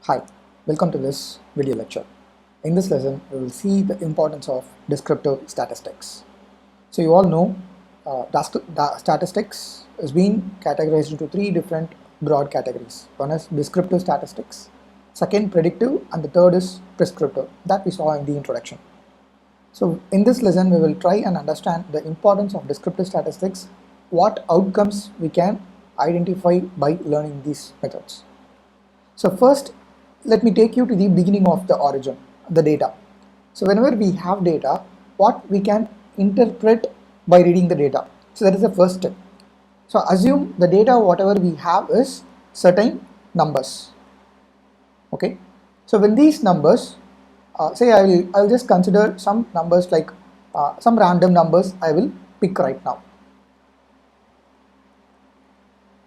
Hi, welcome to this video lecture. In this lesson, we will see the importance of descriptive statistics. So you all know statistics is being categorized into three different broad categories. One is descriptive statistics, second predictive, and the third is prescriptive that we saw in the introduction. So in this lesson, we will try and understand the importance of descriptive statistics, what outcomes we can identify by learning these methods. So first, let me take you to the beginning of the origin, the data. So whenever we have data, what we can interpret by reading the data. So that is the first step. So assume the data whatever we have is certain numbers. Okay. So when these numbers, say I'll just consider some numbers like some random numbers I will pick right now.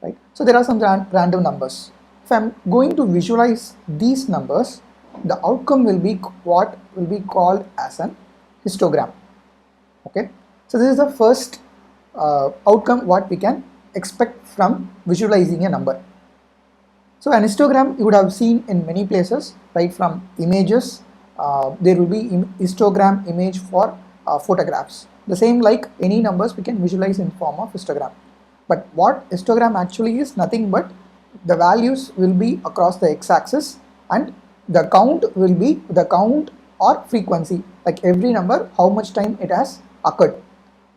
Right. So there are some random numbers. If I'm going to visualize these numbers, the outcome will be what will be called as an histogram. Okay, so this is the first outcome what we can expect from visualizing a number. So an histogram you would have seen in many places, right? From images, there will be histogram image for photographs. The same like any numbers we can visualize in form of histogram. But what histogram actually is nothing but the values will be across the x-axis and the count will be the count or frequency, like every number how much time it has occurred.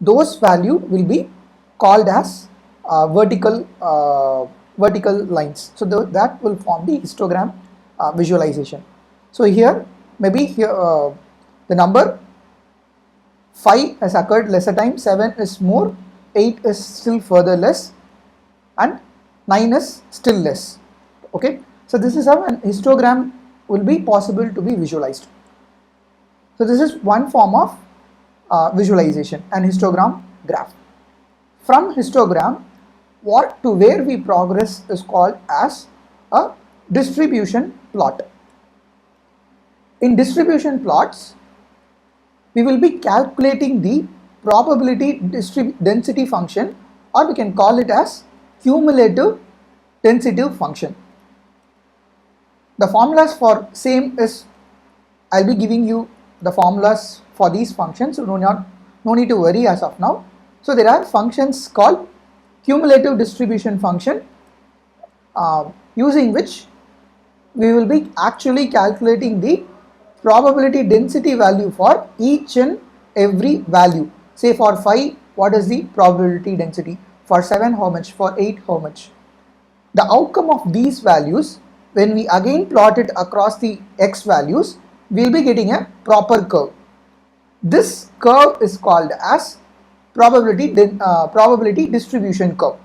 Those value will be called as vertical lines. So that will form the histogram visualization. So here maybe here the number 5 has occurred lesser time, 7 is more, 8 is still further less, and 9 is still less. Okay, so this is how an histogram will be possible to be visualized. So this is one form of visualization, an histogram graph. From histogram, what to where we progress is called as a distribution plot. In distribution plots, we will be calculating the probability density function, or we can call it as cumulative density function. The formulas for same is, I'll be giving you the formulas for these functions, so no need to worry as of now. So there are functions called cumulative distribution function, using which we will be actually calculating the probability density value for each and every value. Say for 5, what is the probability density? For 7, how much? For 8, how much? The outcome of these values, when we again plot it across the x values, we will be getting a proper curve. This curve is called as probability distribution curve.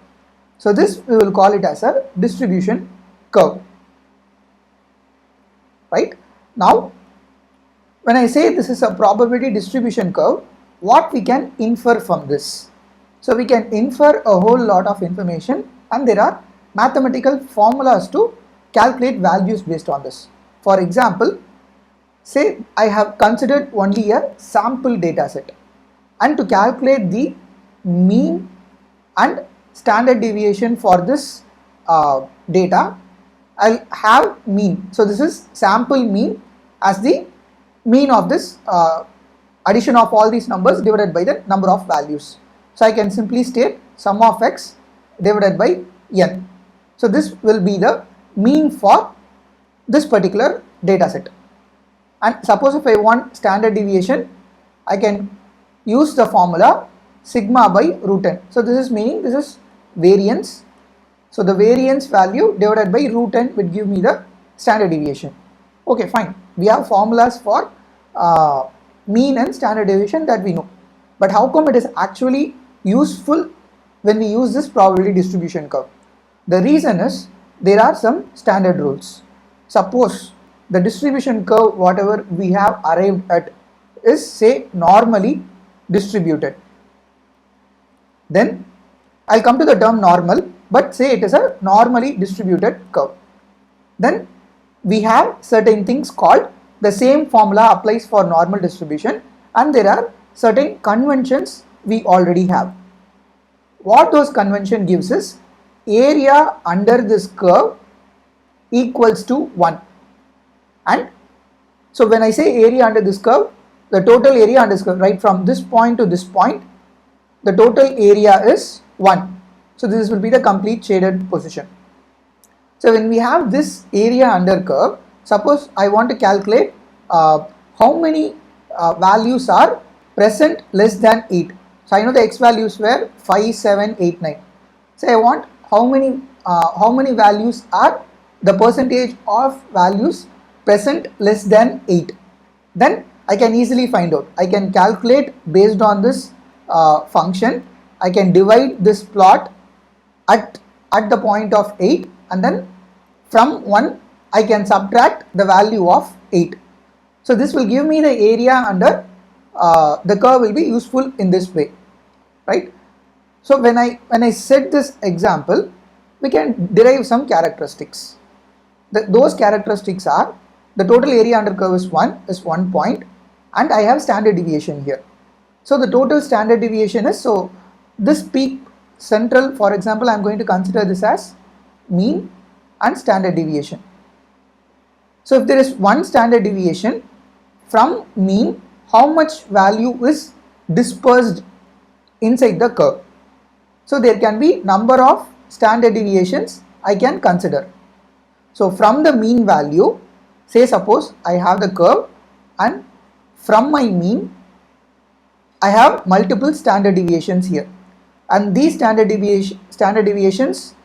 So this we will call it as a distribution curve. Right? Now, when I say this is a probability distribution curve, what we can infer from this? So we can infer a whole lot of information, and there are mathematical formulas to calculate values based on this. For example, say I have considered only a sample data set, and to calculate the mean and standard deviation for this data, I'll have mean. So this is sample mean as the mean of this addition of all these numbers divided by the number of values. So I can simply state sum of x divided by n. So this will be the mean for this particular data set. And suppose if I want standard deviation, I can use the formula sigma by root n. So this is meaning this is variance. So the variance value divided by root n would give me the standard deviation. Okay, fine. We have formulas for mean and standard deviation that we know. But how come it is actually useful when we use this probability distribution curve? The reason is there are some standard rules. Suppose the distribution curve whatever we have arrived at is say normally distributed. Then I'll come to the term normal, but say it is a normally distributed curve. Then we have certain things called the same formula applies for normal distribution, and there are certain conventions we already have. What those convention gives is area under this curve equals to 1. And so when I say area under this curve, the total area under this curve, right from this point to this point, the total area is 1. So this will be the complete shaded position. So when we have this area under curve, suppose I want to calculate how many values are present less than 8. So I know the x values were 5, 7, 8, 9. So I want how many values are the percentage of values present less than 8. Then I can easily find out. I can calculate based on this function. I can divide this plot at the point of 8, and then from 1 I can subtract the value of 8. So this will give me the area under the curve will be useful in this way, right? So when I set this example, we can derive some characteristics. Those characteristics are the total area under curve is 1 point, and I have standard deviation here. So the total standard deviation is, so this peak central, for example, I am going to consider this as mean and standard deviation. So if there is one standard deviation from mean, how much value is dispersed inside the curve? So there can be number of standard deviations I can consider. So from the mean value, say suppose I have the curve, and from my mean I have multiple standard deviations here, and these standard deviations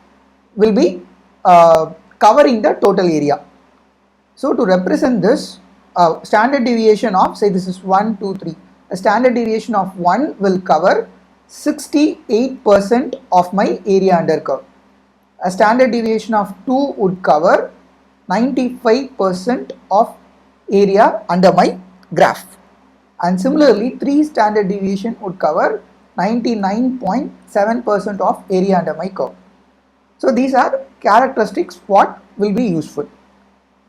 will be covering the total area. So to represent this, standard deviation of, say this is 1, 2, 3, a standard deviation of 1 will cover 68% of my area under curve. A standard deviation of 2 would cover 95% of area under my graph, and similarly 3 standard deviation would cover 99.7% of area under my curve. So these are characteristics what will be useful.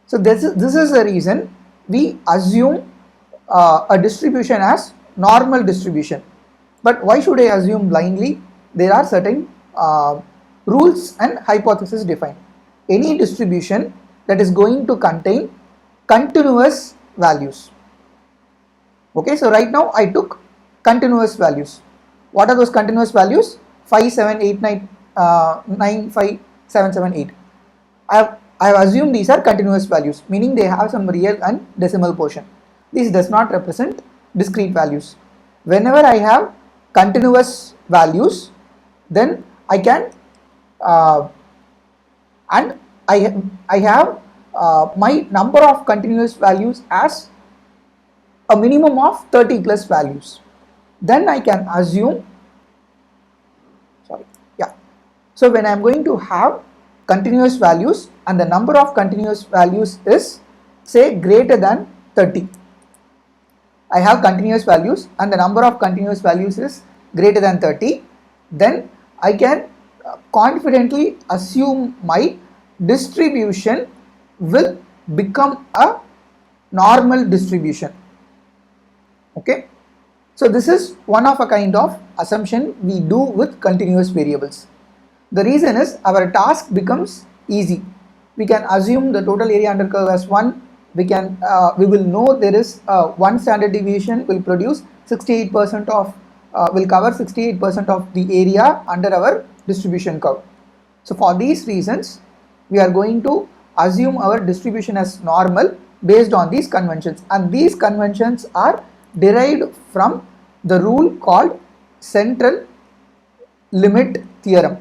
So this is the reason we assume a distribution as normal distribution. But why should I assume blindly? There are certain rules and hypotheses defined. Any distribution that is going to contain continuous values. Okay, so right now I took continuous values. What are those continuous values? 5, 7, 8, 9, 9, 5, 7, 7, 8. I have assumed these are continuous values, meaning they have some real and decimal portion. This does not represent discrete values. Whenever I have continuous values, then I can and I have my number of continuous values as a minimum of 30 plus values. Then I can assume, so when I am going to have continuous values and the number of continuous values is, say, greater than 30. I have continuous values and the number of continuous values is greater than 30, then I can confidently assume my distribution will become a normal distribution. Okay, so this is one of a kind of assumption we do with continuous variables. The reason is our task becomes easy. We can assume the total area under curve as 1. We will know there is one standard deviation will produce 68% of will cover 68% of the area under our distribution curve. So for these reasons, we are going to assume our distribution as normal based on these conventions, and these conventions are derived from the rule called central limit theorem.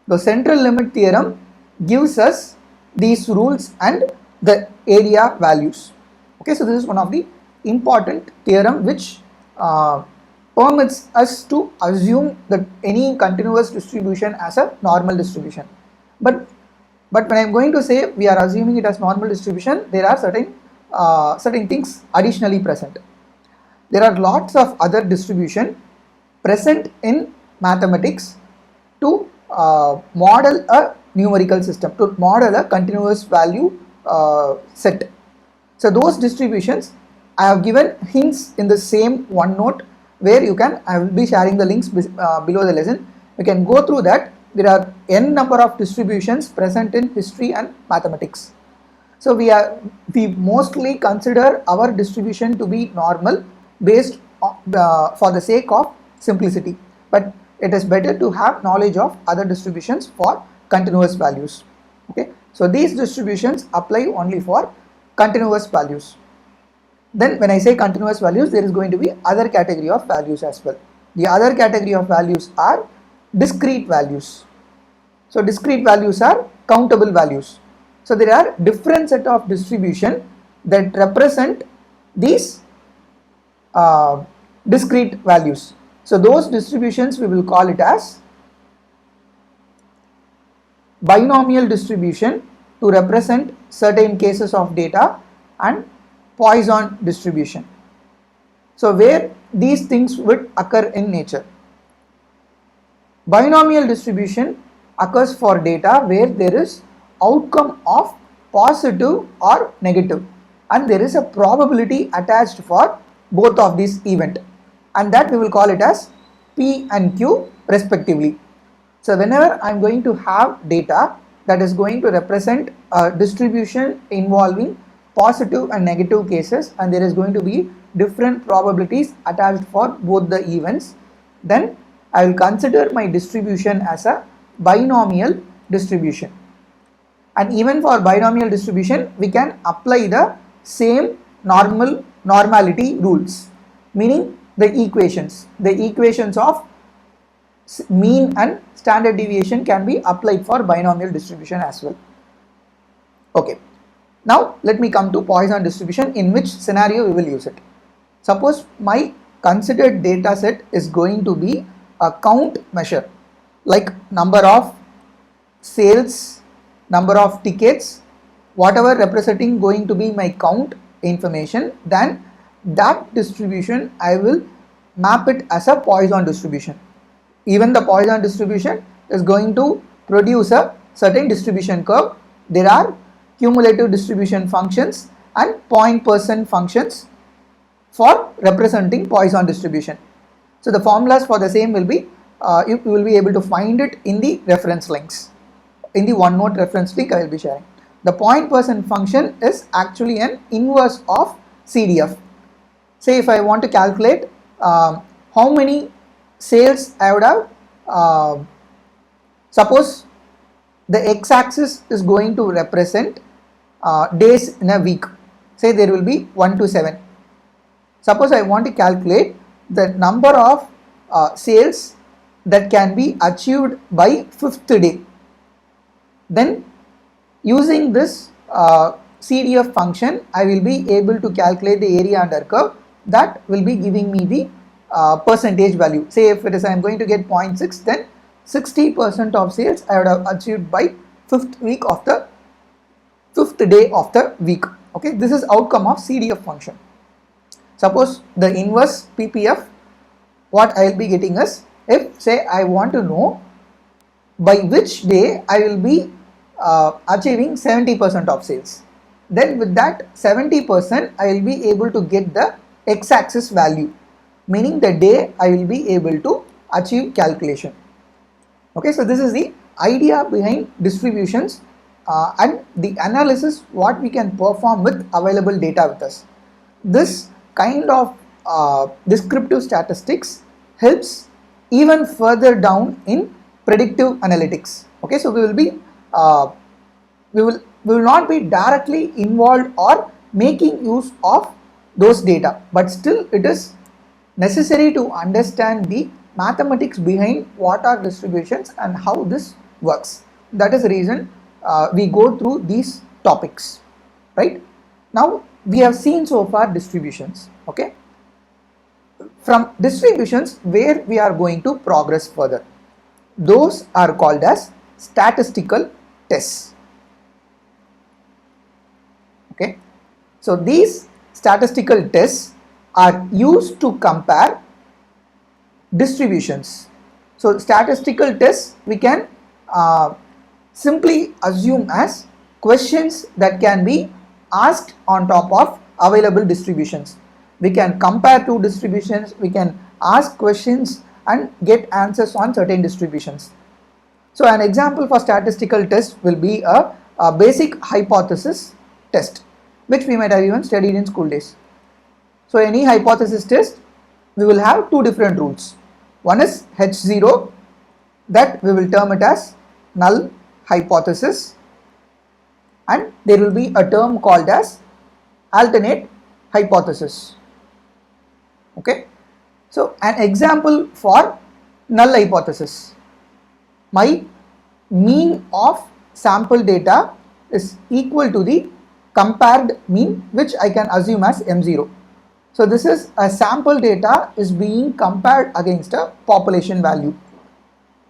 The central limit theorem gives us these rules and the area values. Okay, so this is one of the important theorem which permits us to assume that any continuous distribution as a normal distribution. But when I am going to say we are assuming it as normal distribution, there are certain things additionally present. There are lots of other distribution present in mathematics to model a numerical system, to model a continuous value set. So those distributions I have given hints in the same OneNote, where you can, I will be sharing the links below the lesson. You can go through that. There are n number of distributions present in history and mathematics. So we mostly consider our distribution to be normal based on, for the sake of simplicity, but it is better to have knowledge of other distributions for continuous values. Okay, so these distributions apply only for continuous values. Then when I say continuous values, there is going to be other category of values as well. The other category of values are discrete values. So discrete values are countable values. So there are different set of distribution that represent these discrete values. So those distributions we will call it as binomial distribution to represent certain cases of data, and Poisson distribution. So where these things would occur in nature. Binomial distribution occurs for data where there is outcome of positive or negative, and there is a probability attached for both of these event, and that we will call it as P and Q respectively. So whenever I am going to have data that is going to represent a distribution involving positive and negative cases, and there is going to be different probabilities attached for both the events, then I will consider my distribution as a binomial distribution. And even for binomial distribution, we can apply the same normality rules, meaning the equations of mean and standard deviation can be applied for binomial distribution as well. Okay, now let me come to Poisson distribution. In which scenario we will use it? Suppose my considered data set is going to be a count measure, like number of sales, number of tickets, whatever representing going to be my count information, then that distribution I will map it as a Poisson distribution. Even the Poisson distribution is going to produce a certain distribution curve. There are cumulative distribution functions and point percent functions for representing Poisson distribution. So the formulas for the same will be, you will be able to find it in the reference links. In the OneNote reference link I will be sharing. The point percent function is actually an inverse of CDF. Say if I want to calculate how many sales I would have, suppose the x-axis is going to represent days in a week. Say there will be 1 to 7. Suppose I want to calculate the number of sales that can be achieved by 5th day. Then using this CDF function, I will be able to calculate the area under curve that will be giving me the percentage value. Say if it is I am going to get 0.6, then 60% of sales I would have achieved by 5th week of the 5th day of the week. Okay, this is outcome of CDF function. Suppose the inverse PPF, what I will be getting is, if say I want to know by which day I will be achieving 70% of sales, then with that 70% I will be able to get the x-axis value, meaning the day I will be able to achieve calculation. Okay, so this is the idea behind distributions and the analysis what we can perform with available data with us. This kind of descriptive statistics helps even further down in predictive analytics. Okay, so we will not be directly involved or making use of those data, but still it is necessary to understand the mathematics behind what are distributions and how this works. That is the reason we go through these topics, right? Now we have seen so far distributions. Okay, from distributions where we are going to progress further, those are called as statistical tests. Okay, so these statistical tests are used to compare distributions. So statistical tests we can simply assume as questions that can be asked on top of available distributions. We can compare two distributions, we can ask questions and get answers on certain distributions. So an example for statistical test will be a basic hypothesis test, which we might have even studied in school days. So any hypothesis test, we will have two different rules. One is H0, that we will term it as null hypothesis, and there will be a term called as alternate hypothesis. Okay, so an example for null hypothesis: my mean of sample data is equal to the compared mean, which I can assume as M0. So this is a sample data is being compared against a population value.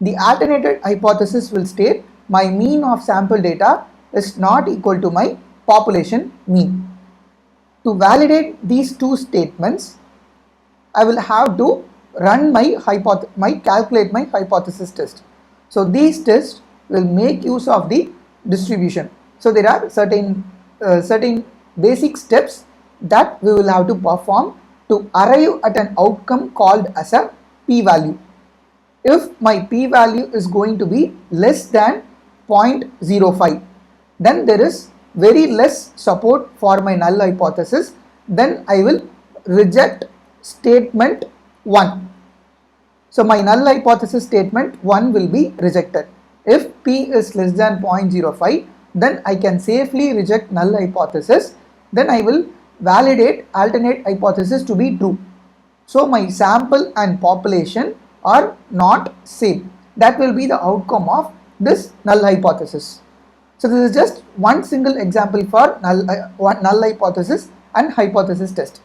The alternated hypothesis will state my mean of sample data is not equal to my population mean. To validate these two statements, I will have to run calculate my hypothesis test. So these tests will make use of the distribution. So there are certain basic steps that we will have to perform to arrive at an outcome called as a p-value. If my p-value is going to be less than 0.05, then there is very less support for my null hypothesis. Then I will reject statement 1. So my null hypothesis statement 1 will be rejected. If p is less than 0.05, then I can safely reject null hypothesis. Then I will validate alternate hypothesis to be true. So my sample and population are not same. That will be the outcome of this null hypothesis. So this is just one single example for null hypothesis and hypothesis test.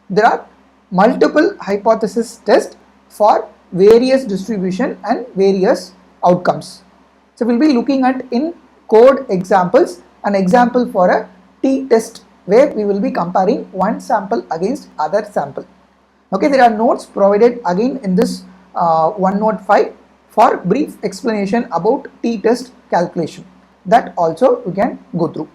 There are multiple hypothesis tests for various distribution and various outcomes. So we will be looking at in code examples, an example for a t-test where we will be comparing one sample against other sample. Okay, there are notes provided again in this OneNote file for brief explanation about t-test calculation. That also you can go through.